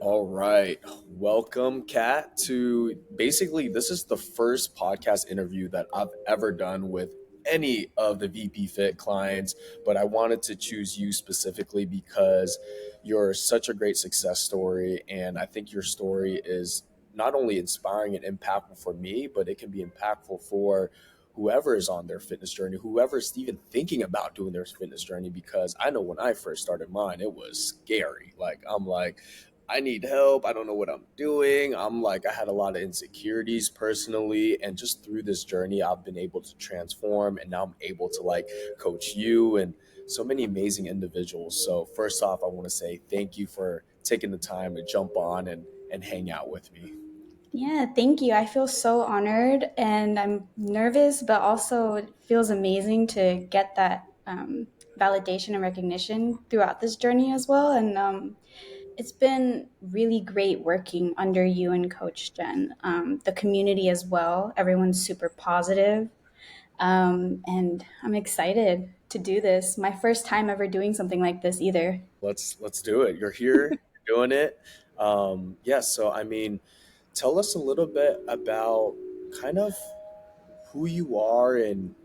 All right. Welcome, Kat, to basically this is the first podcast interview that I've ever done with any of the VPFIT clients, but I wanted to choose you specifically because you're such a great success story. And I think your story is not only inspiring and impactful for me, but it can be impactful for whoever is on their fitness journey, whoever's even thinking about doing their fitness journey. Because I know when I first started mine, it was scary. I'm like, I need help. I don't know what I'm doing. I had a lot of insecurities personally. And just through this journey, I've been able to transform. And now I'm able to coach you and so many amazing individuals. So, first off, I want to say thank you for taking the time to jump on and hang out with me. Yeah, thank you. I feel so honored and I'm nervous, but also it feels amazing to get that validation and recognition throughout this journey as well. And it's been really great working under you and Coach Jen. The community as well, everyone's super positive. And I'm excited to do this. My first time ever doing something like this either. Let's do it. You're here, you're doing it. Yeah. So, tell us a little bit about kind of who you are and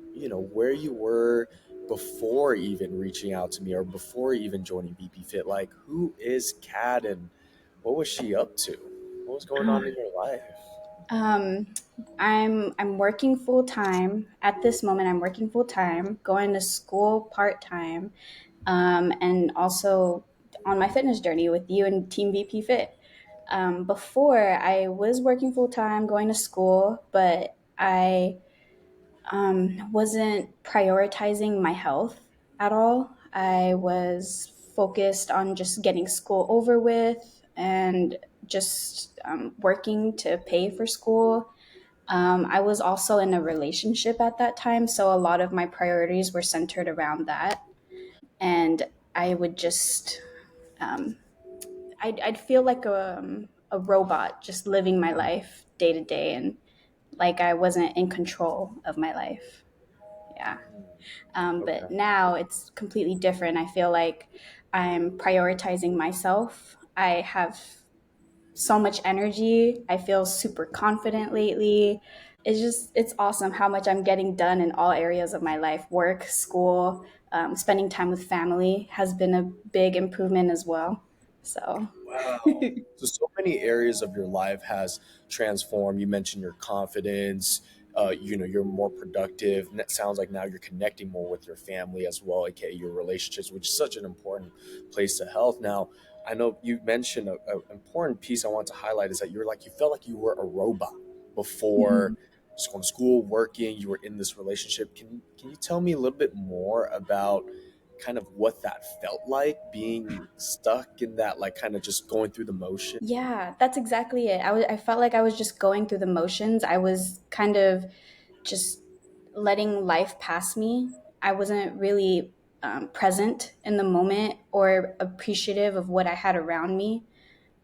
where you were before even reaching out to me or before even joining BP Fit. Like, who is Kat and what was she up to? What was going on in your life? Um, I'm working full time at this moment. I'm working full time, going to school part time, and also on my fitness journey with you and Team VP Fit. Before I was working full time, going to school, but I wasn't prioritizing my health at all. I was focused on just getting school over with and just working to pay for school. I was also in a relationship at that time, so a lot of my priorities were centered around that. And I would just, um, I'd feel like a robot just living my life day to day and like I wasn't in control of my life. Yeah. But Okay. now it's completely different. I feel like I'm prioritizing myself. I have so much energy. I feel super confident lately. It's awesome how much I'm getting done in all areas of my life. Work, school, spending time with family has been a big improvement as well. So, Wow. So many areas of your life has transformed. You mentioned your confidence. You're more productive. And it sounds like now you're connecting more with your family as well, aka your relationships, which is such an important place to health. Now, I know you mentioned a important piece I want to highlight is that you felt like you were a robot before mhm. just going to school, working. You were in this relationship. Can you tell me a little bit more about kind of what that felt like being stuck in that, like kind of just going through the motion? Yeah, that's exactly it. I felt like I was just going through the motions. I was kind of just letting life pass me. I wasn't really present in the moment or appreciative of what I had around me.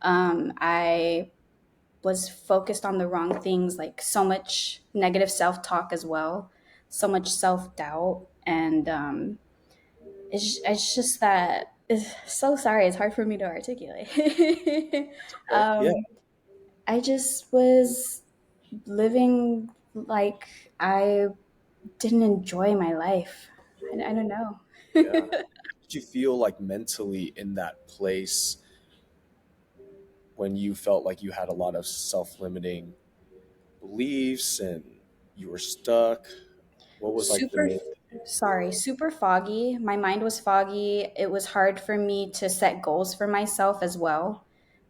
I was focused on the wrong things, like so much negative self talk as well, so much self doubt. And it's just that it's so sorry. It's hard for me to articulate. Okay. Yeah. um, I just was living like I didn't enjoy my life. I don't know. Yeah. Did you feel like mentally in that place when you felt like you had a lot of self-limiting beliefs and you were stuck? What was like the super main? Sorry, super foggy. My mind was foggy. It was hard for me to set goals for myself as well.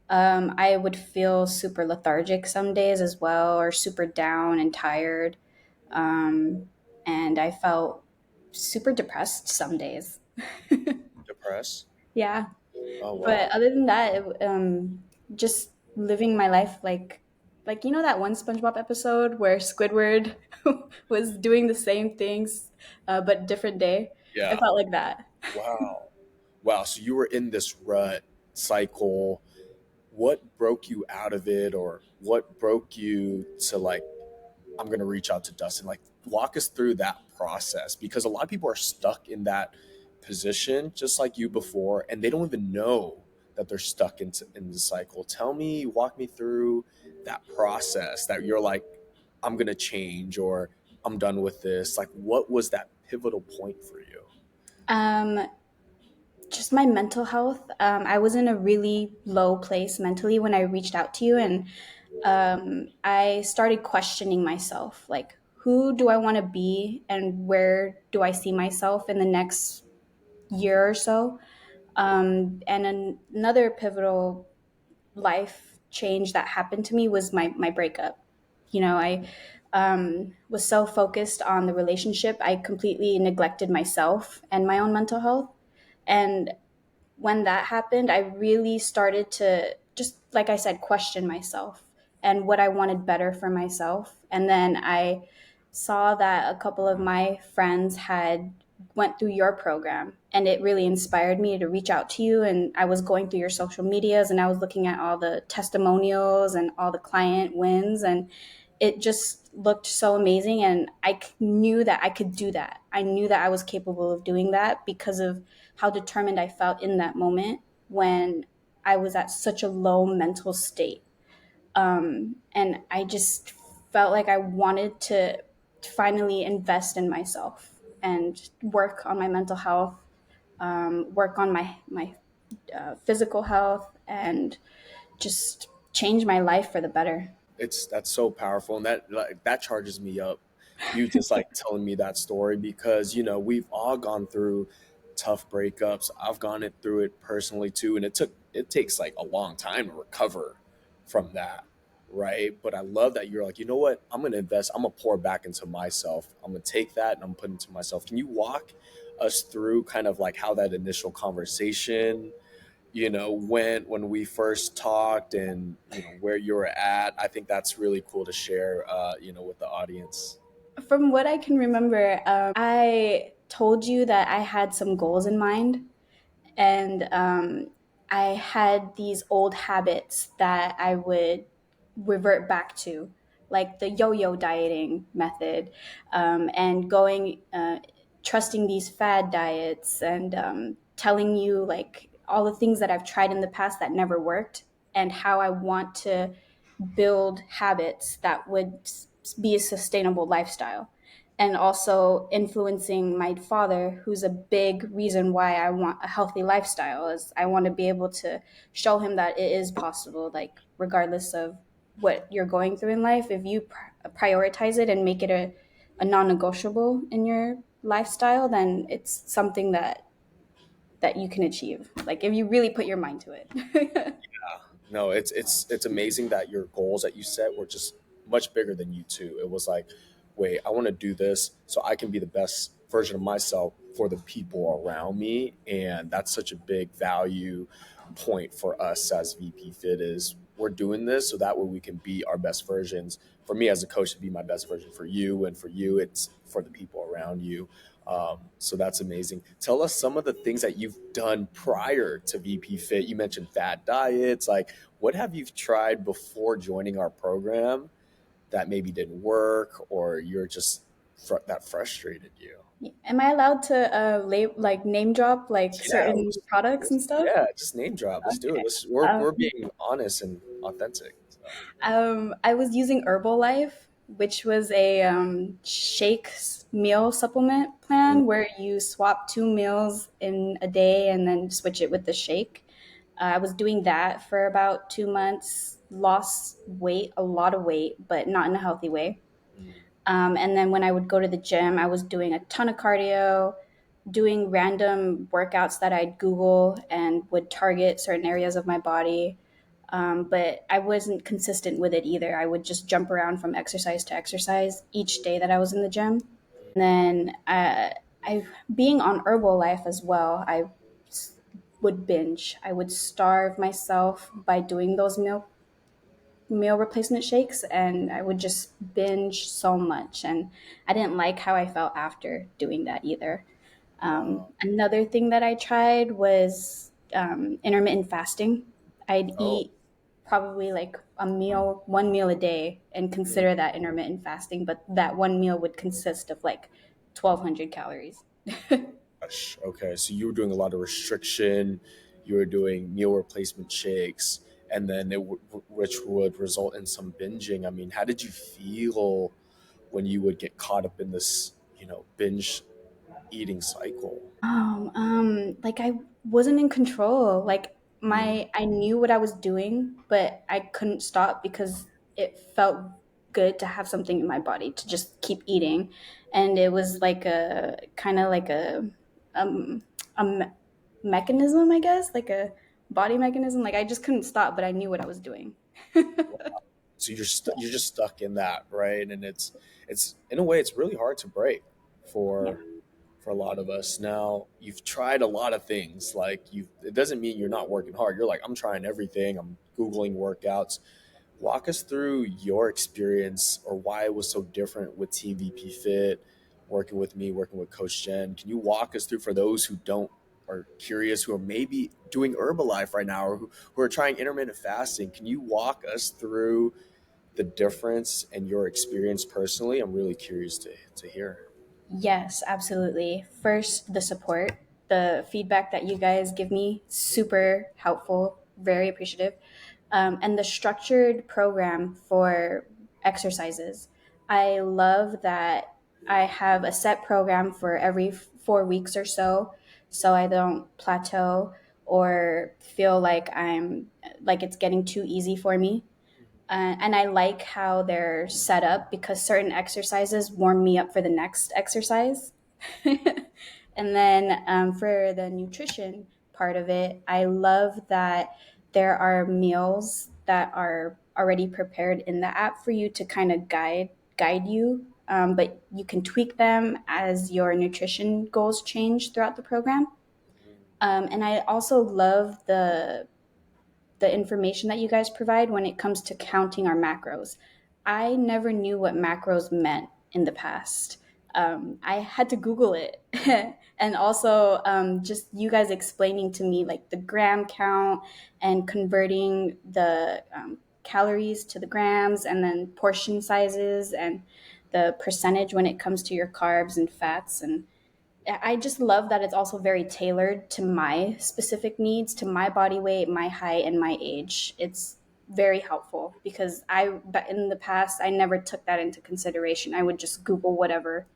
I would feel super lethargic some days as well, or super down and tired. Um, and I felt super depressed some days. Depressed? Yeah. Oh But wow. other than that, just living my life like that one SpongeBob episode where Squidward was doing the same things, but different day. I Yeah. felt like that. Wow. Wow. So you were in this rut cycle. What broke you out of it, or what broke you to I'm going to reach out to Dustin? Like, walk us through that process because a lot of people are stuck in that position, just like you before, and they don't even know that they're stuck in the cycle. Walk me through that process that you're like, I'm gonna change, or I'm done with this. Like, what was that pivotal point for you? Um, just my mental health. I was in a really low place mentally when I reached out to you, and I started questioning myself, like, who do I want to be, and where do I see myself in the next year or so? Another pivotal life change that happened to me was my breakup. I was so focused on the relationship, I completely neglected myself and my own mental health. And when that happened, I really started to, just like I said, question myself and what I wanted better for myself. And then I saw that a couple of my friends had went through your program, and it really inspired me to reach out to you. And I was going through your social medias, and I was looking at all the testimonials and all the client wins, and it just looked so amazing. And knew that I could do that. I knew that I was capable of doing that because of how determined I felt in that moment when I was at such a low mental state. And I just felt like I wanted to finally invest in myself and work on my mental health, work on my physical health, and just change my life for the better. That's so powerful, and that, like, that charges me up, you just like telling me that story, because we've all gone through tough breakups. I've gone it through it personally too, and it takes like a long time to recover from that, right? But I love that you're like, you know what, I'm gonna invest, I'm gonna pour back into myself, I'm gonna take that and I'm putting it into myself. Can you walk us through kind of like how that initial conversation, when we first talked, and where you were at? I think that's really cool to share, with the audience. From what I can remember, I told you that I had some goals in mind, and I had these old habits that I would revert back to, like the yo-yo dieting method, and trusting these fad diets, and telling you like all the things that I've tried in the past that never worked, and how I want to build habits that would be a sustainable lifestyle. And also influencing my father, who's a big reason why I want a healthy lifestyle, is I want to be able to show him that it is possible, like regardless of what you're going through in life, if you prioritize it and make it a non-negotiable in your lifestyle, then it's something that you can achieve, like if you really put your mind to it. No, it's amazing that your goals that you set were just much bigger than you too. It was like, wait, I want to do this so I can be the best version of myself for the people around me, and that's such a big value point for us as VP Fit. Is we're doing this so that way we can be our best versions. For me as a coach, to be my best version for you, and for you, it's for the people around you. So that's amazing. Tell us some of the things that you've done prior to VP Fit. You mentioned fat diets. Like, what have you tried before joining our program that maybe didn't work, or you're just that frustrated you? Am I allowed to like name drop like Yeah, certain products and stuff? yeah, just name drop. Let's do it. We're Um, being honest and authentic. So. I was using Herbalife, which was a shake meal supplement Mm, plan where you swap two meals in a day and then switch it with the shake. I was doing that for about 2 months, lost weight, a lot of weight, but not in a healthy way. mm, And then when I would go to the gym, I was doing a ton of cardio, doing random workouts that I'd Google and would target certain areas of my body. But I wasn't consistent with it either. I would just jump around from exercise to exercise each day that I was in the gym. And then I, being on Herbalife as well, I would binge. I would starve myself by doing those meal replacement shakes, and I would just binge so much, and I didn't like how I felt after doing that either. wow. Another thing that I tried was intermittent fasting. I'd Oh. eat probably like one meal a day, and Mm. consider that intermittent fasting, but that one meal would consist of like 1,200 calories. Gosh, okay, so you were doing a lot of restriction. you were doing meal replacement shakes, and then which would result in some binging. I mean, how did you feel when you would get caught up in this, binge eating cycle? Like I wasn't in control. Like Mm. I knew what I was doing, but I couldn't stop because it felt good to have something in my body to just keep eating. And it was like a kind of like um a mechanism, I guess, like a body mechanism. Like I just couldn't stop, but I knew what I was doing. So you're just stuck in that, right? And it's in a way it's really hard to break Yeah. for a lot of us. Now, you've tried a lot of things. Like, you it doesn't mean you're not working hard. You're like, I'm trying everything. I'm googling workouts. Walk us through your experience, or why it was so different with Team VP Fit, working with me, working with Coach Jen. Can you walk us through, for those who don't are curious, who are maybe doing Herbalife right now, or who are trying intermittent fasting? Can you walk us through the difference and your experience personally? I'm really curious to hear. Yes, absolutely. First, the support, the feedback that you guys give me, super helpful, very appreciative. And the structured program for exercises. I love that I have a set program for every 4 weeks or so, so I don't plateau or feel like it's getting too easy for me. And I like how they're set up because certain exercises warm me up for the next exercise. And then for the nutrition part of it, I love that there are meals that are already prepared in the app for you to kind of guide you, but you can tweak them as your nutrition goals change throughout the program. And I also love the information that you guys provide when it comes to counting our macros. I never knew what macros meant in the past. I had to Google it. And also just you guys explaining to me like the gram count and converting the calories to the grams and then portion sizes and the percentage when it comes to your carbs and fats. And I just love that it's also very tailored to my specific needs, to my body weight, my height, and my age. It's very helpful because but in the past, I never took that into consideration. I would just Google whatever.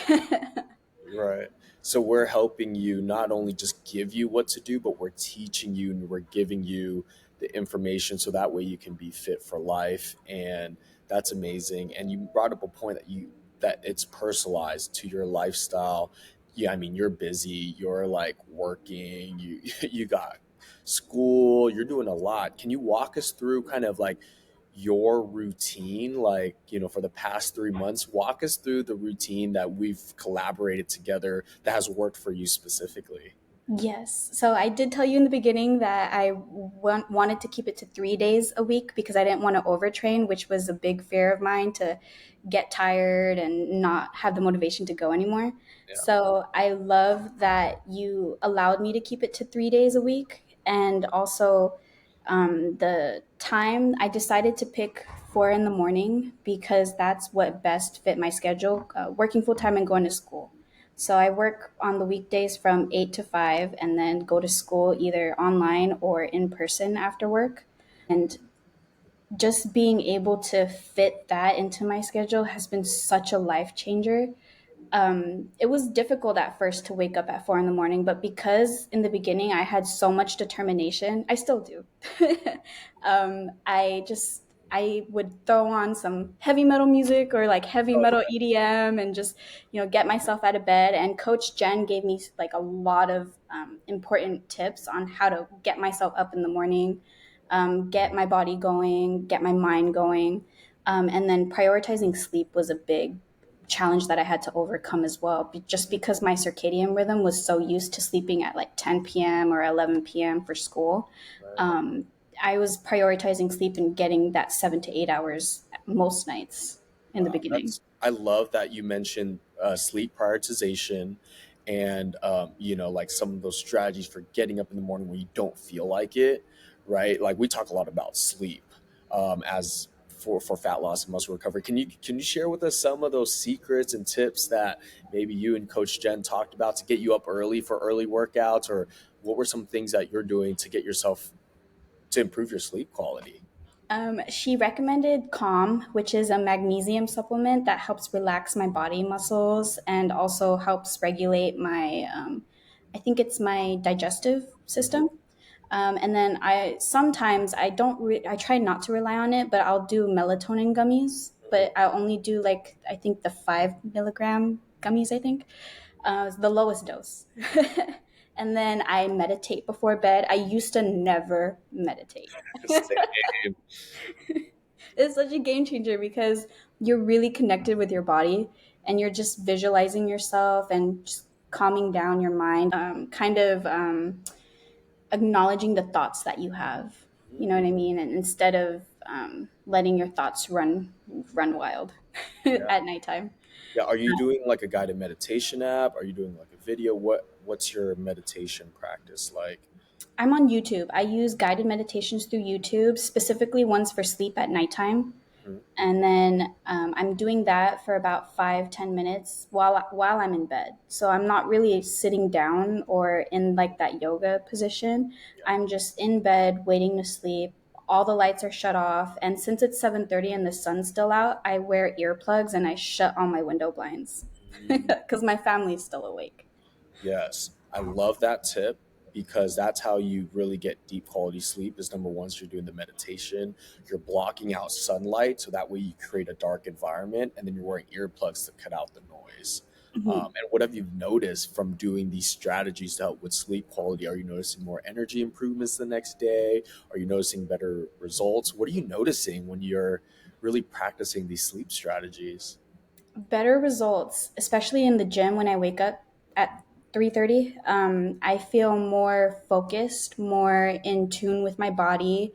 Right. So we're helping you not only just give you what to do, but we're teaching you and we're giving you the information so that way you can be fit for life. And that's amazing. And you brought up a point that it's personalized to your lifestyle. Yeah, I mean, you're busy, you're like working, you you got school, you're doing a lot. Can you walk us through kind of like your routine, like, for the past 3 months? Walk us through the routine that we've collaborated together that has worked for you specifically. Yes. So I did tell you in the beginning that I wanted to keep it to 3 days a week because I didn't want to overtrain, which was a big fear of mine to get tired and not have the motivation to go anymore. Yeah. So I love that you allowed me to keep it to 3 days a week. And also, the time I decided to pick 4 in the morning because that's what best fit my schedule, working full time and going to school. So I work on the weekdays from 8 to 5 and then go to school either online or in person after work. And just being able to fit that into my schedule has been such a life changer. It was difficult at first to wake up at 4 in the morning, but because in the beginning I had so much determination, I still do. I would throw on some heavy metal music or like heavy Oh, metal EDM and just get myself out of bed. And Coach Jen gave me like a lot of important tips on how to get myself up in the morning, get my body going, get my mind going, and then prioritizing sleep was a big challenge that I had to overcome as well, just because my circadian rhythm was so used to sleeping at like 10 p.m. or 11 p.m. for school. right. Um, I was prioritizing sleep and getting that 7 to 8 hours most nights in the Wow, beginning. that's I love that you mentioned sleep prioritization, and like some of those strategies for getting up in the morning when you don't feel like it, right? Like, we talk a lot about sleep, as for fat loss and muscle recovery. Can you share with us some of those secrets and tips that maybe you and Coach Jen talked about to get you up early for early workouts, or what were some things that you're doing to get yourself to improve your sleep quality? She recommended Calm, which is a magnesium supplement that helps relax my body muscles and also helps regulate my, I think it's my digestive Mhm. system. And then I try not to rely on it, but I'll do melatonin gummies. Mhm. But I only do like, I think the 5 milligram gummies, I think, the lowest dose. And then I meditate before bed. I used to never meditate. Same. It's such a game changer because you're really connected with your body and you're just visualizing yourself and just calming down your mind, kind of acknowledging the thoughts that you have. You know Mhm. what I mean? And instead of letting your thoughts run wild Yeah. at nighttime. Yeah. Are you doing like a guided meditation app? Are you doing like a video? What's your meditation practice like? I'm on YouTube. I use guided meditations through YouTube, specifically ones for sleep at nighttime. Mhm. And then I'm doing that for about 5-10 minutes while I'm in bed. So I'm not really sitting down or in like that yoga position. Yeah. I'm just in bed waiting to sleep. All the lights are shut off, and since it's 7:30 and the sun's still out, I wear earplugs and I shut all my window blinds Mm. because my family's still awake. Yes, I love that tip because that's how you really get deep quality sleep. Is number one, so you're doing the meditation, you're blocking out sunlight, so that way you create a dark environment, and then you're wearing earplugs to cut out the noise. Mhm. And what have you noticed from doing these strategies to help with sleep quality? Are you noticing more energy improvements the next day? Are you noticing better results? What are you noticing when you're really practicing these sleep strategies? Better results, especially in the gym when I wake up at 3:30. I feel more focused, more in tune with my body,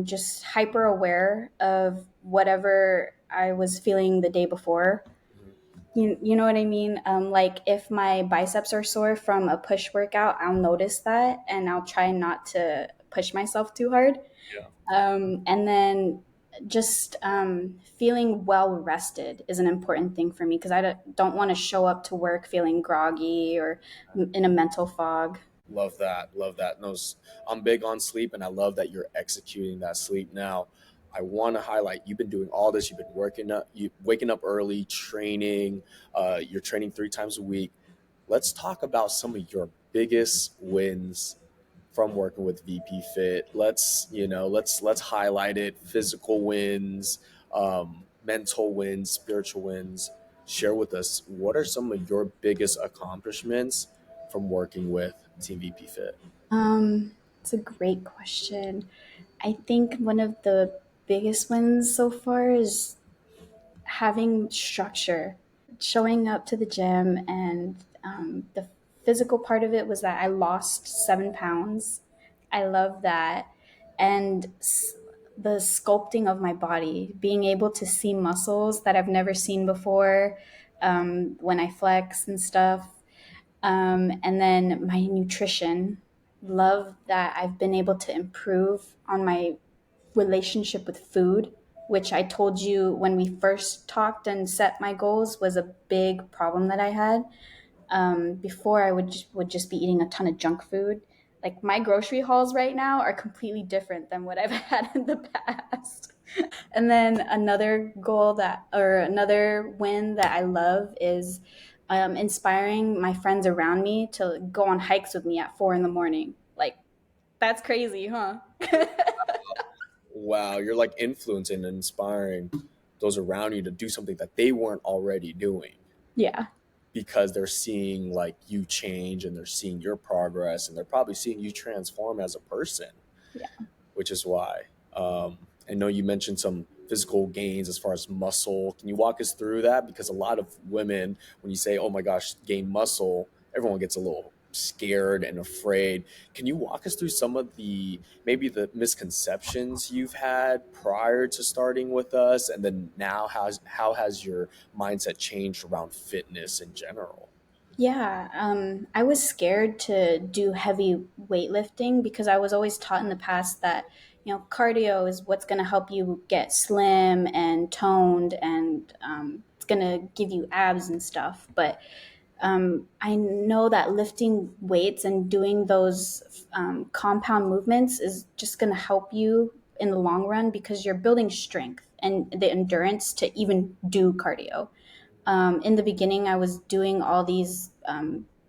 just hyper aware of whatever I was feeling the day before. Mhm. You know what I mean? Like if my biceps are sore from a push workout, I'll notice that and I'll try not to push myself too hard. Yeah. And then just feeling well rested is an important thing for me because don't want to show up to work feeling groggy or in a mental fog. Love that. Love that. No, I'm big on sleep, and I love that you're executing that sleep. Now, I want to highlight you've been doing all this. You've been working up, you waking up early, training. You're training 3 times a week. Let's talk about some of your biggest wins from working with VP Fit. Let's highlight it. Physical wins, mental wins, spiritual wins. Share with us what are some of your biggest accomplishments from working with Team VP Fit. It's a great question. I think one of the biggest ones so far is having structure, showing up to the gym, and the physical part of it was that I lost 7 pounds. I love that. And the sculpting of my body, being able to see muscles that I've never seen before when I flex and stuff. And then my nutrition, love that I've been able to improve on my relationship with food, which I told you when we first talked and set my goals was a big problem that I had. Before I would just be eating a ton of junk food. Like my grocery hauls right now are completely different than what I've had in the past. And then another win that I love is inspiring my friends around me to go on hikes with me at 4 in the morning. Like that's crazy, huh? Wow, you're like influencing and inspiring those around you to do something that they weren't already doing Yeah. because they're seeing like you change and they're seeing your progress and they're probably seeing you transform as a person, Yeah. which is why. I know you mentioned some physical gains as far as muscle. Can you walk us through that? Because a lot of women, when you say, oh my gosh, gain muscle, everyone gets a little scared and afraid. Can you walk us through some of the maybe the misconceptions you've had prior to starting with us? And then now, how has your mindset changed around fitness in general? Yeah, I was scared to do heavy weightlifting because I was always taught in the past that, cardio is what's going to help you get slim and toned and it's going to give you abs and stuff. But I know that lifting weights and doing those compound movements is just going to help you in the long run because you're building strength and the endurance to even do cardio. In the beginning, I was doing all these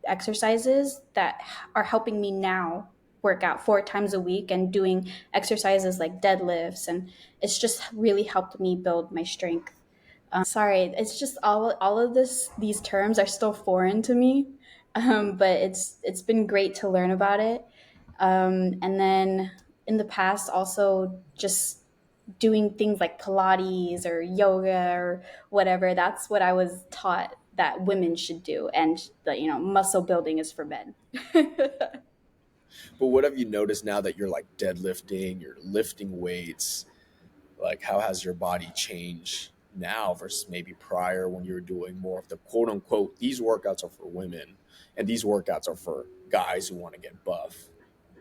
exercises that are helping me now work out 4 times a week and doing exercises like deadlifts. And it's just really helped me build my strength. Sorry, it's just all of these terms are still foreign to me, but it's been great to learn about it. And then in the past, also just doing things like Pilates or yoga or whatever. That's what I was taught that women should do, and muscle building is for men. But what have you noticed now that you're like deadlifting, you're lifting weights? Like, how has your body changed now versus maybe prior when you were doing more of the quote unquote, these workouts are for women and these workouts are for guys who want to get buff?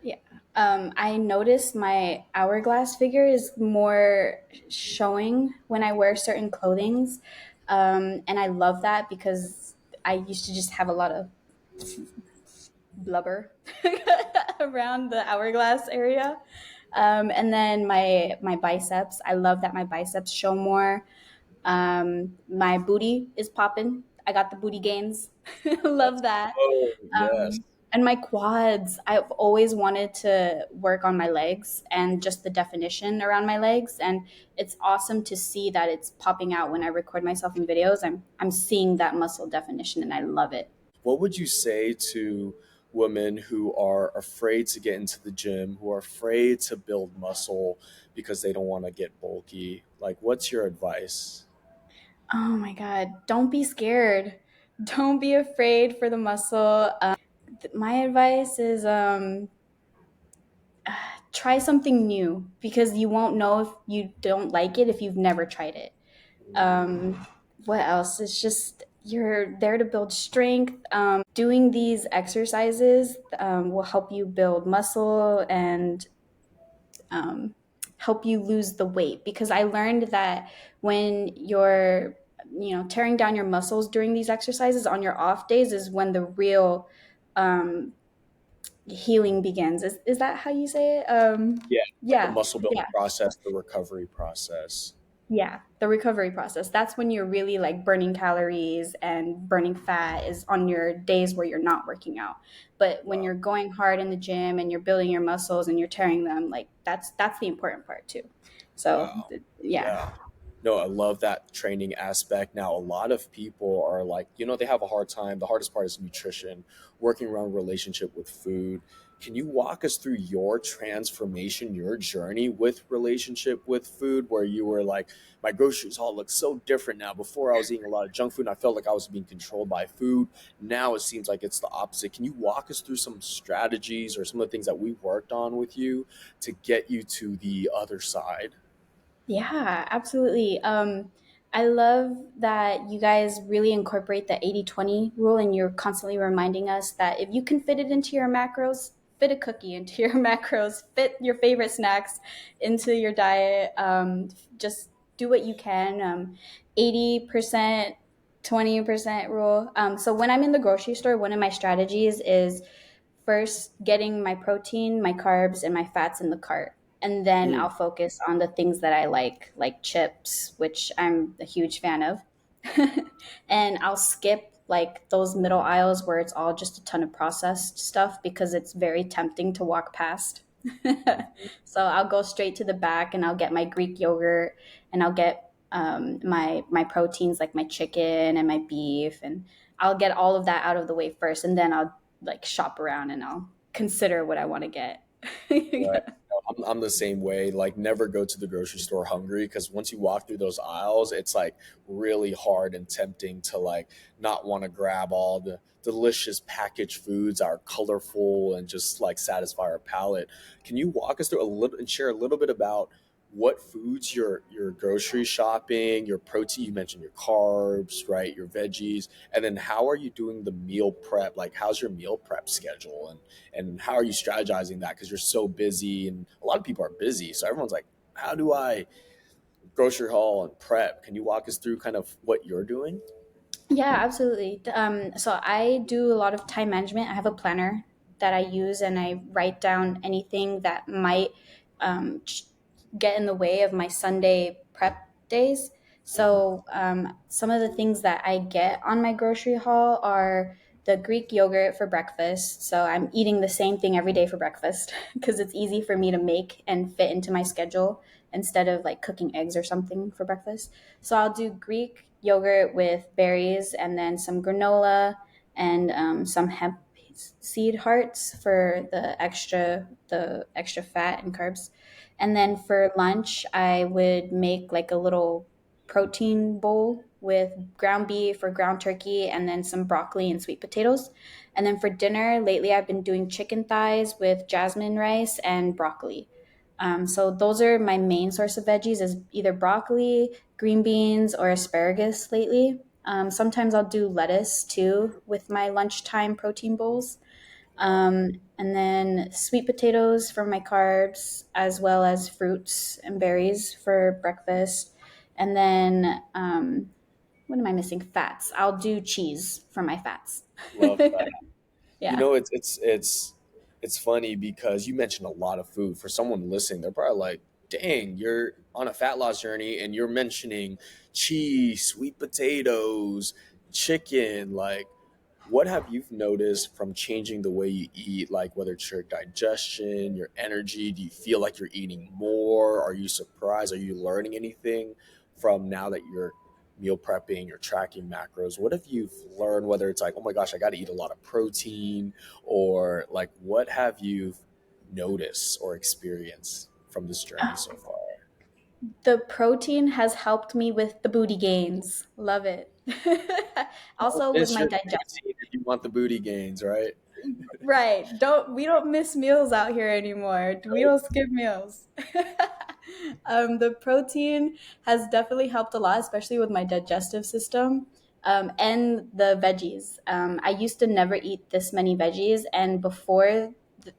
Yeah. I noticed my hourglass figure is more showing when I wear certain clothings. And I love that because I used to just have a lot of blubber around the hourglass area. And then my biceps, I love that my biceps show more. My booty is popping. I got the booty gains. Love Let's that. go. Yes. And my quads, I've always wanted to work on my legs and just the definition around my legs. And it's awesome to see that it's popping out when I record myself in videos. I'm seeing that muscle definition and I love it. What would you say to women who are afraid to get into the gym, who are afraid to build muscle because they don't want to get bulky? Like, what's your advice? Oh my God. Don't be scared. Don't be afraid for the muscle. My advice is try something new because you won't know if you don't like it if you've never tried it. What else? It's just you're there to build strength. Doing these exercises will help you build muscle and help you lose the weight because I learned that when you're tearing down your muscles during these exercises on your off days is when the real healing begins. Is that how you say it? Yeah, like the Yeah, muscle building yeah, process, the recovery process. yeah. The recovery process. That's when you're really like burning calories and burning fat is on your days where you're not working out. But when Wow. you're going hard in the gym and you're building your muscles and you're tearing them, like that's the important part too. So Wow. yeah. Yeah. No, I love that training aspect. Now, a lot of people are like, they have a hard time. The hardest part is nutrition, working around relationship with food. Can you walk us through your transformation, your journey with relationship with food, where you were like, my groceries all look so different now. Before I was eating a lot of junk food and I felt like I was being controlled by food. Now it seems like it's the opposite. Can you walk us through some strategies or some of the things that we worked on with you to get you to the other side? Yeah, absolutely. I love that you guys really incorporate the 80/20 rule and you're constantly reminding us that if you can fit it into your macros, fit a cookie into your macros, fit your favorite snacks into your diet. Just do what you can. 80%, 20% rule. So when I'm in the grocery store, one of my strategies is first getting my protein, my carbs, and my fats in the cart. And then Mm, I'll focus on the things that I like chips, which I'm a huge fan of. And I'll skip like those middle aisles where it's all just a ton of processed stuff because it's very tempting to walk past. So I'll go straight to the back and I'll get my Greek yogurt and I'll get my proteins like my chicken and my beef and I'll get all of that out of the way first and then I'll like shop around and I'll consider what I want to get. right. No, I'm the same way. Like, never go to the grocery store hungry because once you walk through those aisles, it's like really hard and tempting to like not want to grab all the delicious packaged foods that are colorful and just like satisfy our palate. Can you walk us through a little and share a little bit about what foods you're grocery shopping, your protein, you mentioned your carbs, right? Your veggies, and then how are you doing the meal prep? Like, how's your meal prep schedule and how are you strategizing that because you're so busy and a lot of people are busy, so everyone's like, how do I grocery haul and prep? Can you walk us through kind of what you're doing? Yeah, absolutely. So I do a lot of time management. I have a planner that I use, and I write down anything that might um, ch- get in the way of my Sunday prep days. Hmm. So some of the things that I get on my grocery haul are the Greek yogurt for breakfast. So I'm eating the same thing every day for breakfast because it's easy for me to make and fit into my schedule instead of like cooking eggs or something for breakfast. So I'll do Greek yogurt with berries and then some granola and some hemp seed hearts for the extra fat and carbs. And then for lunch, I would make like a little protein bowl with ground beef or ground turkey and then some broccoli and sweet potatoes. And then for dinner, lately I've been doing chicken thighs with jasmine rice and broccoli. So those are my main source of veggies is either broccoli, green beans, or asparagus lately. Sometimes I'll do lettuce too with my lunchtime protein bowls. Wow. And then sweet potatoes for my carbs, as well as fruits and berries for breakfast. And then, what am I missing? Fats. I'll do cheese for my fats. Love that. You Yeah. know, it's funny because you mentioned a lot of food. For someone listening, they're probably like, "Dang, you're on a fat loss journey, and you're mentioning cheese, sweet potatoes, chicken." Like, what have you noticed from changing the way you eat? Like, whether it's your digestion, your energy, do you feel like you're eating more? Are you surprised? Are you learning anything from now that you're meal prepping or tracking macros? What have you learned, whether it's like, oh my gosh, I got to eat a lot of protein, or like, what have you noticed or experienced from this journey so far? The protein has helped me with the booty gains. Love it. Don't Also with miss my your digestion. protein if you want the booty gains, right? Right. We don't miss meals out here anymore. We Nope. don't skip meals. The protein has definitely helped a lot, especially with my digestive system. And the veggies. I used to never eat this many veggies, and before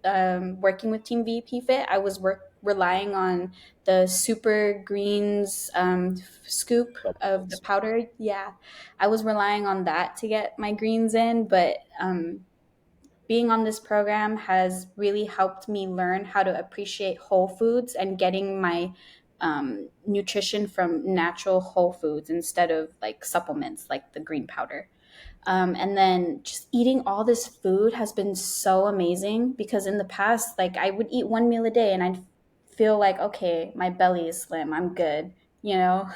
working with Team VP Fit, I was relying on the super greens scoop of the Supplements. powder. Yeah, I was relying on that to get my greens in, but being on this program has really helped me learn how to appreciate whole foods and getting my nutrition from natural whole foods instead of like supplements like the green powder. And then just eating all this food has been so amazing because in the past, like I would eat one meal a day and I'd feel like, okay, my belly is slim, I'm good, you know?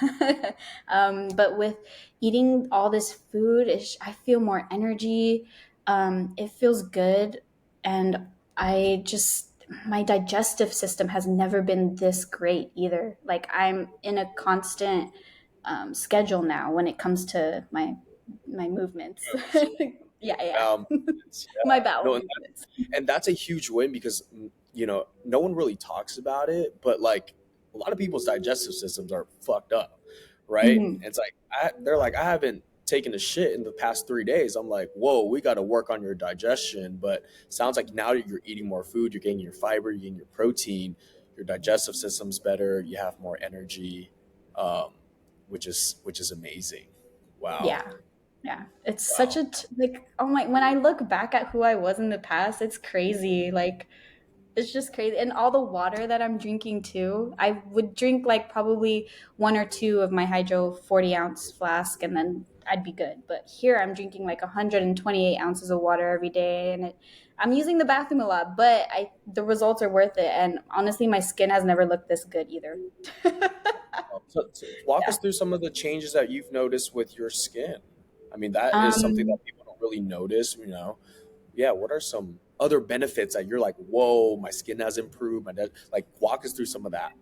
But with eating all this food, I feel more energy. It feels good. And my digestive system has never been this great either. Like I'm in a constant schedule now when it comes to my movements. Yes. Yeah, yeah. Bowel movements. My Yeah. bowel No, movements. and that's a huge win because no one really talks about it, but like a lot of people's digestive systems are fucked up, right? Hmm. And it's like they're like, I haven't taken a shit in the past 3 days. I'm like, whoa, we got to work on your digestion. But sounds like now that you're eating more food, you're getting your fiber, you're getting your protein, your digestive system's better, you have more energy, um, which is amazing. Wow. Yeah, yeah. It's such Wow. a like, oh my, when I look back at who I was in the past, it's crazy. Like it's just crazy. And all the water that I'm drinking too. I would drink like probably one or two of my hydro 40-ounce flask and then I'd be good. But here I'm drinking like 128 ounces of water every day, and I'm using the bathroom a lot, but the results are worth it. And honestly, my skin has never looked this good either. So walk Yeah. us through some of the changes that you've noticed with your skin. I mean, that is something that Um, people don't really notice. Yeah, what are some other benefits that you're like, whoa, my skin has improved? Like, walk us through some of that.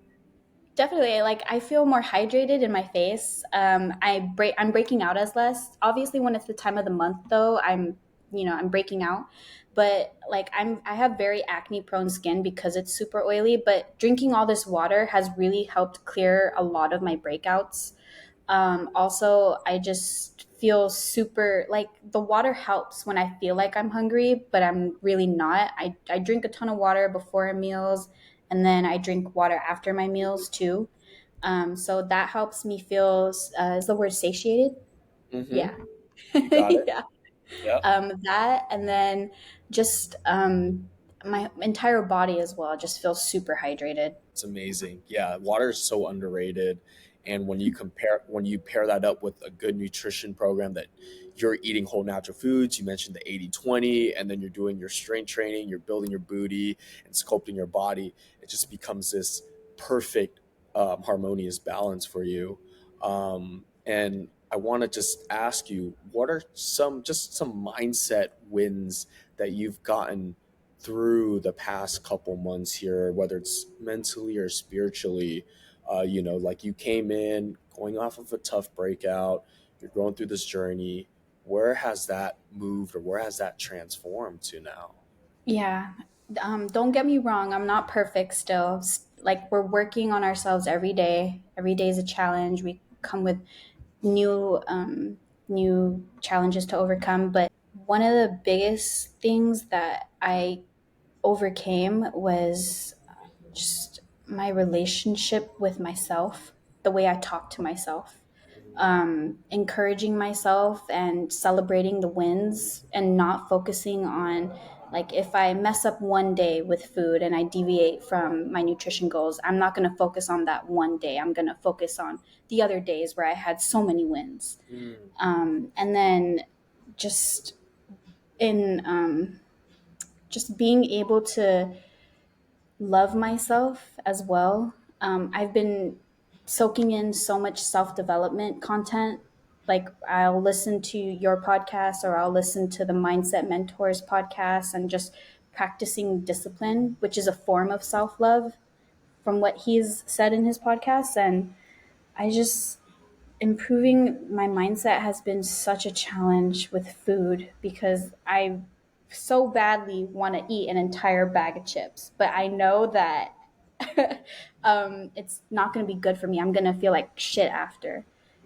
Definitely, like I feel more hydrated in my face. I'm breaking out as less. Obviously, when it's the time of the month, though, I'm breaking out. But like I have very acne prone skin because it's super oily. But drinking all this water has really helped clear a lot of my breakouts. Also, I just feel super like the water helps when I feel like I'm hungry, but I'm really not. I drink a ton of water before meals, and then I drink water after my meals too. So that helps me feel, is the word satiated? Mm-hmm. Yeah. You got it. Yeah. Yep. That, and then just my entire body as well just feels super hydrated. It's amazing. Yeah, water is so underrated. And when you pair that up with a good nutrition program that you're eating whole natural foods, you mentioned the 80/20, and then you're doing your strength training, you're building your booty and sculpting your body, it just becomes this perfect harmonious balance for you. And I want to just ask you, what are some mindset wins that you've gotten through the past couple months here, whether it's mentally or spiritually? Like you came in going off of a tough breakout, you're going through this journey. Where has that moved, or where has that transformed to now? Yeah. Don't get me wrong, I'm not perfect still. Like, we're working on ourselves every day. Every day is a challenge. We come with new challenges to overcome. But one of the biggest things that I overcame was just my relationship with myself, the way I talk to myself, encouraging myself and celebrating the wins and not focusing on, like, if I mess up one day with food and I deviate from my nutrition goals, I'm not going to focus on that one day. I'm going to focus on the other days where I had so many wins. Mm. And then just in just being able to love myself as well. I've been soaking in so much self development content. Like, I'll listen to your podcast or I'll listen to the Mindset Mentors podcast, and just practicing discipline, which is a form of self love from what he's said in his podcast. And I just improving my mindset has been such a challenge with food, because I so badly want to eat an entire bag of chips, but I know that it's not going to be good for me. I'm going to feel like shit after,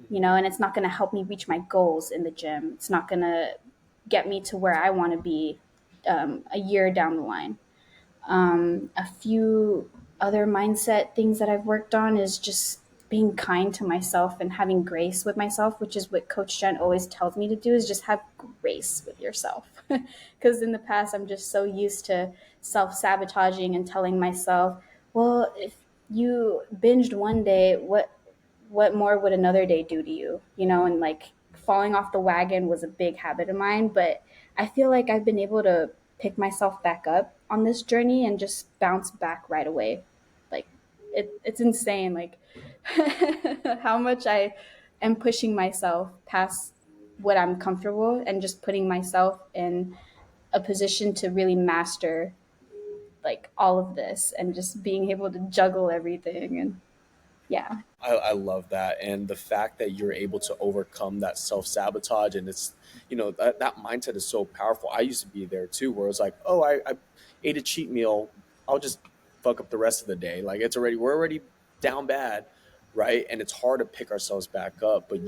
and it's not going to help me reach my goals in the gym. It's not going to get me to where I want to be a year down the line. A few other mindset things that I've worked on is just being kind to myself and having grace with myself, which is what Coach Jen always tells me to do, is just have grace with yourself. Because in the past, I'm just so used to self-sabotaging and telling myself, well, if you binged one day, what more would another day do to you? And like, falling off the wagon was a big habit of mine, but I feel like I've been able to pick myself back up on this journey and just bounce back right away. Like, it's insane, like, how much I am pushing myself past what I'm comfortable, and just putting myself in a position to really master like all of this, and just being able to juggle everything. And yeah. I love that. And the fact that you're able to overcome that self sabotage, and that mindset is so powerful. I used to be there too, where it's like, oh, I ate a cheat meal. I'll just fuck up the rest of the day. Like we're already down bad, right? And it's hard to pick ourselves back up. But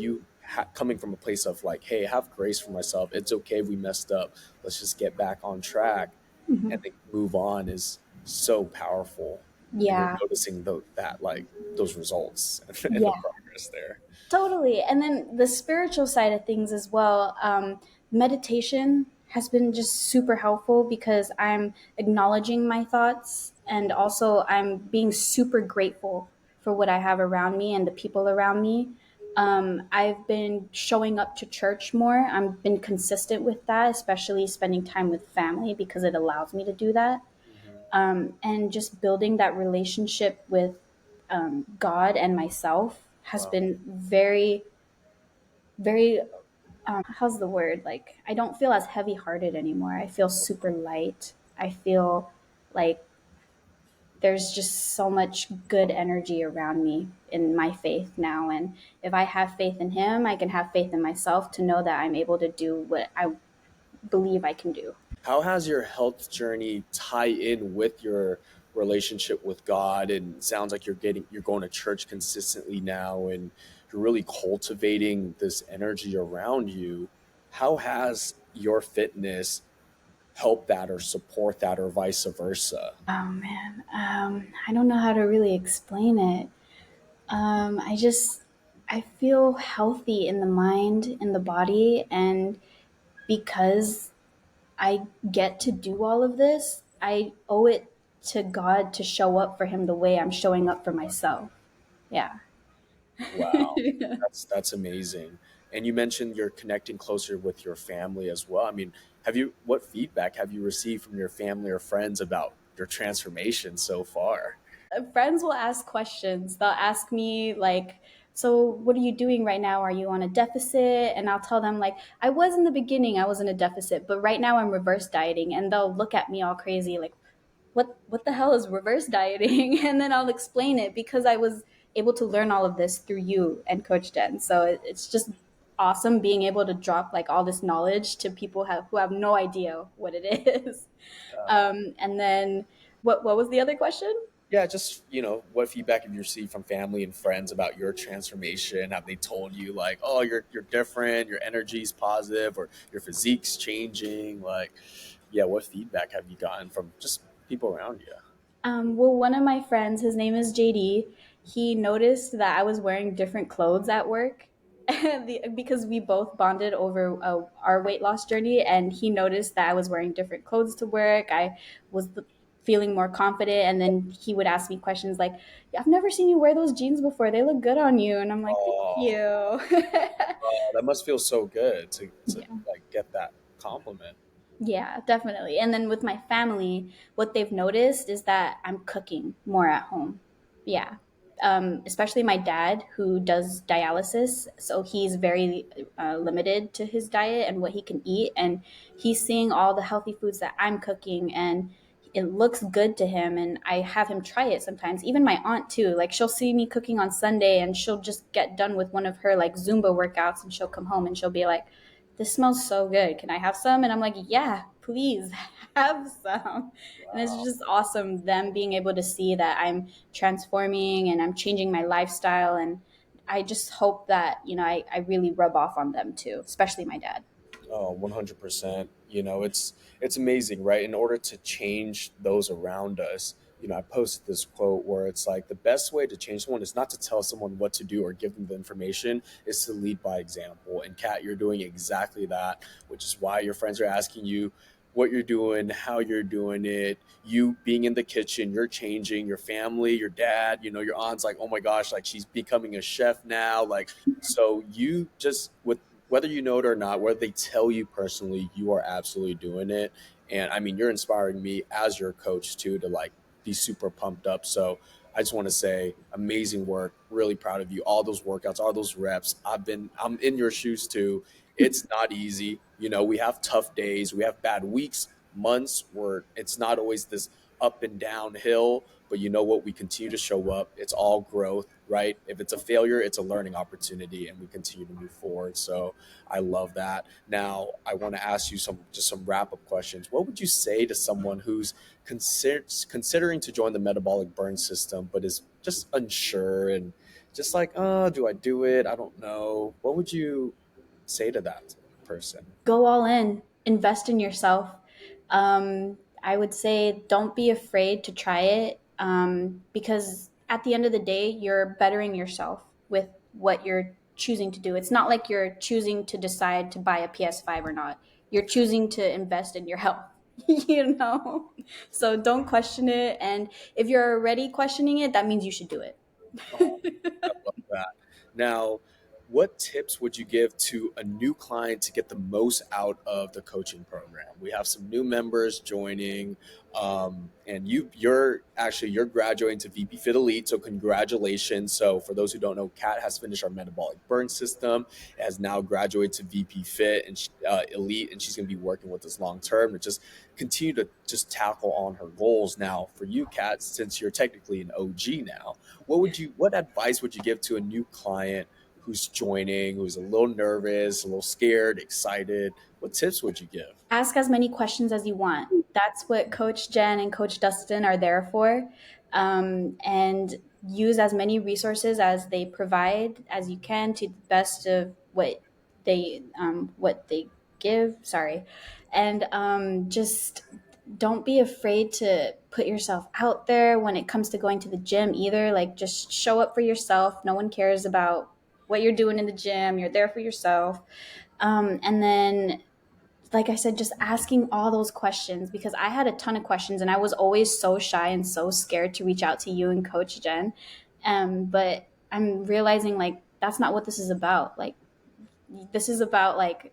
coming from a place of like, hey, have grace for myself. It's okay. We messed up. Let's just get back on track and Mhm. then move on is so powerful. And you're Yeah. noticing that like those results and the Yeah. progress there. Totally. And then the spiritual side of things as well. Meditation has been just super helpful, because I'm acknowledging my thoughts, and also I'm being super grateful for what I have around me and the people around me. I've been showing up to church more. I've been consistent with that, especially spending time with family, because it allows me to do that. Mhm. And just building that relationship with God and myself has Wow. been very, very, how's the word? Like, I don't feel as heavy hearted anymore. I feel super light. I feel like there's just so much good energy around me in my faith now. And if I have faith in Him, I can have faith in myself to know that I'm able to do what I believe I can do. How has your health journey tie in with your relationship with God? And it sounds like you're going to church consistently now, and you're really cultivating this energy around you. How has your fitness helped that or support that, or vice versa? Oh man, I don't know how to really explain it. I just I feel healthy in the mind, in the body, and because I get to do all of this, I owe it to God to show up for him the way I'm showing up for myself. Yeah. Wow, that's amazing. And you mentioned you're connecting closer with your family as well. I mean, what feedback have you received from your family or friends about your transformation so far? Friends will ask questions. They'll ask me like, so what are you doing right now? Are you on a deficit? And I'll tell them like, I was in the beginning, I was in a deficit, but right now I'm reverse dieting. And they'll look at me all crazy like, what the hell is reverse dieting? And then I'll explain it because I was able to learn all of this through you and Coach Jen. So it's just awesome being able to drop like all this knowledge to people who have no idea what it is. And then what was the other question? Yeah, just, what feedback have you received from family and friends about your transformation? Have they told you like, oh, you're different, your energy's positive, or your physique's changing? Like, yeah, what feedback have you gotten from just people around you? Well, one of my friends, his name is JD, he noticed that I was wearing different clothes at work because we both bonded over our weight loss journey. And he noticed that I was wearing different clothes to work. I was feeling more confident. And then he would ask me questions like, I've never seen you wear those jeans before. They look good on you. And I'm like, thank Oh, you. that must feel so good to Yeah. like get that compliment. Yeah, definitely. And then with my family, what they've noticed is that I'm cooking more at home. Yeah. Especially my dad, who does dialysis. So he's very limited to his diet and what he can eat. And he's seeing all the healthy foods that I'm cooking, and it looks good to him. And I have him try it sometimes. Even my aunt, too. Like, she'll see me cooking on Sunday and she'll just get done with one of her like Zumba workouts and she'll come home and she'll be like, this smells so good. Can I have some? And I'm like, yeah, please have some. And it's Wow. just awesome them being able to see that I'm transforming and I'm changing my lifestyle. And I just hope that, I really rub off on them too, especially my dad. Oh, 100%. It's amazing, right? In order to change those around us, I posted this quote where it's like the best way to change someone is not to tell someone what to do or give them the information, is to lead by example. And Kat, you're doing exactly that, which is why your friends are asking you what you're doing, how you're doing it, you being in the kitchen, you're changing, your family, your dad, your aunt's like, oh my gosh, like she's becoming a chef now. Like, so you just, with whether you know it or not, whether they tell you personally, you are absolutely doing it. And I mean, you're inspiring me as your coach too to like be super pumped up. So I just want to say amazing work. Really proud of you. All those workouts, all those reps. I'm in your shoes too. It's not easy. We have tough days, we have bad weeks, months where it's not always this up and down hill, but you know what? We continue to show up. It's all growth, right? If it's a failure, it's a learning opportunity, and we continue to move forward. So I love that. Now, I want to ask you some wrap up questions. What would you say to someone who's considering to join the metabolic burn system, but is just unsure and just like, oh, do I do it? I don't know. What would you say to that person? Go all in, invest in yourself. I would say don't be afraid to try it, because at the end of the day, you're bettering yourself with what you're choosing to do. It's not like you're choosing to decide to buy a PS5 or not. You're choosing to invest in your health. So don't question it. And if you're already questioning it, that means you should do it. Oh, I love that. Now, what tips would you give to a new client to get the most out of the coaching program? We have some new members joining, and you're graduating to VPFIT Elite, so congratulations. So for those who don't know, Kat has finished our metabolic burn system, has now graduated to VPFIT and Elite, and she's going to be working with us long term to just continue to just tackle on her goals. Now, for you, Kat, since you're technically an OG now, what advice would you give to a new client who's joining, who's a little nervous, a little scared, excited? What tips would you give? Ask as many questions as you want. That's what Coach Jen and Coach Dustin are there for. And use as many resources as they provide as you can to the best of what they give. Sorry, and just don't be afraid to put yourself out there when it comes to going to the gym either. Like, just show up for yourself. No one cares about what you're doing in the gym. You're there for yourself. And then, like I said, just asking all those questions, because I had a ton of questions and I was always so shy and so scared to reach out to you and Coach Jen. But I'm realizing like that's not what this is about. Like, this is about like,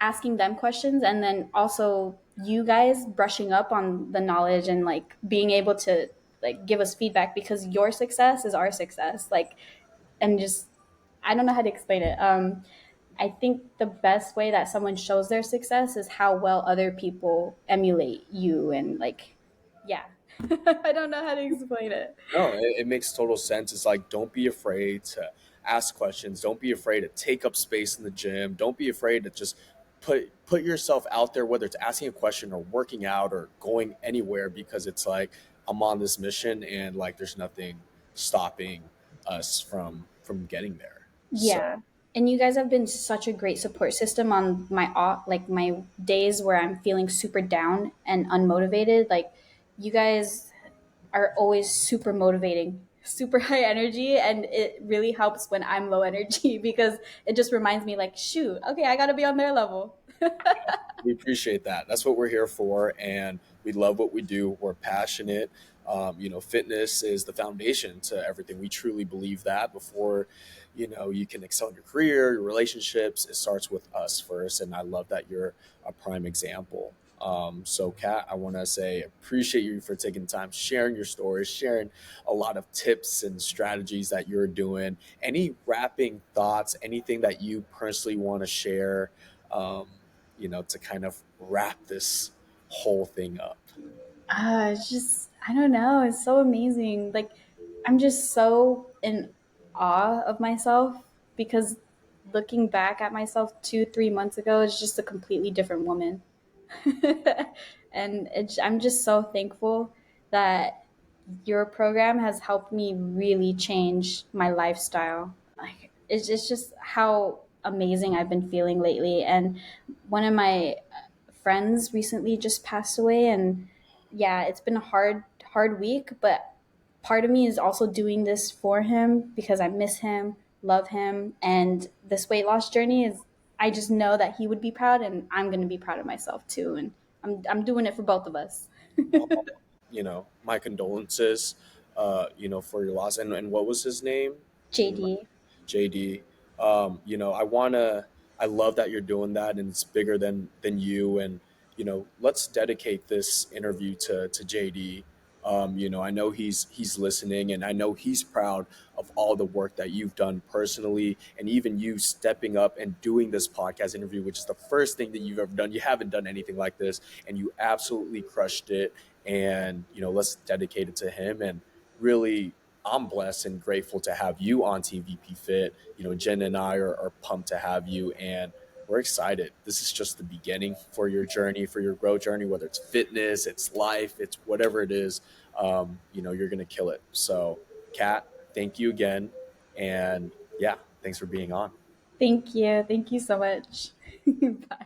asking them questions, and then also you guys brushing up on the knowledge and like being able to like give us feedback, because your success is our success. Like, and just, I don't know how to explain it. I think the best way that someone shows their success is how well other people emulate you, and like, yeah. I don't know how to explain it. No, it makes total sense. It's like, don't be afraid to ask questions. Don't be afraid to take up space in the gym. Don't be afraid to just put yourself out there, whether it's asking a question or working out or going anywhere, because it's like, I'm on this mission and like there's nothing stopping us from getting there. Yeah. So And you guys have been such a great support system on my off, like my days where I'm feeling super down and unmotivated. Like, you guys are always super motivating, super high energy, and it really helps when I'm low energy because it just reminds me like, shoot, okay, I got to be on their level. we appreciate that. That's what we're here for, and we love what we do. We're passionate. Fitness is the foundation to everything. We truly believe that. Before, you can excel in your career, your relationships, it starts with us first. And I love that you're a prime example. So, Kat, I want to say appreciate you for taking time, sharing your stories, sharing a lot of tips and strategies that you're doing. Any wrapping thoughts, anything that you personally want to share? Um, to kind of wrap this whole thing up. It's just, I don't know. It's so amazing. Like, I'm just so in awe of myself, because looking back at myself 2, 3 months ago, it's just a completely different woman. And I'm just so thankful that your program has helped me really change my lifestyle. Like, it's just how amazing I've been feeling lately. And one of my friends recently just passed away, and yeah, it's been a hard week, but part of me is also doing this for him because I miss him, love him, and this weight loss journey is, I just know that he would be proud, and I'm going to be proud of myself too, and I'm doing it for both of us. My condolences, for your loss. And what was his name? Can you JD. JD. I love that you're doing that, and it's bigger than you. And let's dedicate this interview to JD. I know he's listening, and I know he's proud of all the work that you've done personally, and even you stepping up and doing this podcast interview, which is the first thing that you've ever done. You haven't done anything like this, and you absolutely crushed it. And let's dedicate it to him. And really, I'm blessed and grateful to have you on TVP Fit. Jen and I are pumped to have you, and we're excited. This is just the beginning for your journey, for your growth journey, whether it's fitness, it's life, it's whatever it is. You're going to kill it. So, Kat, thank you again. And yeah, thanks for being on. Thank you so much. Bye.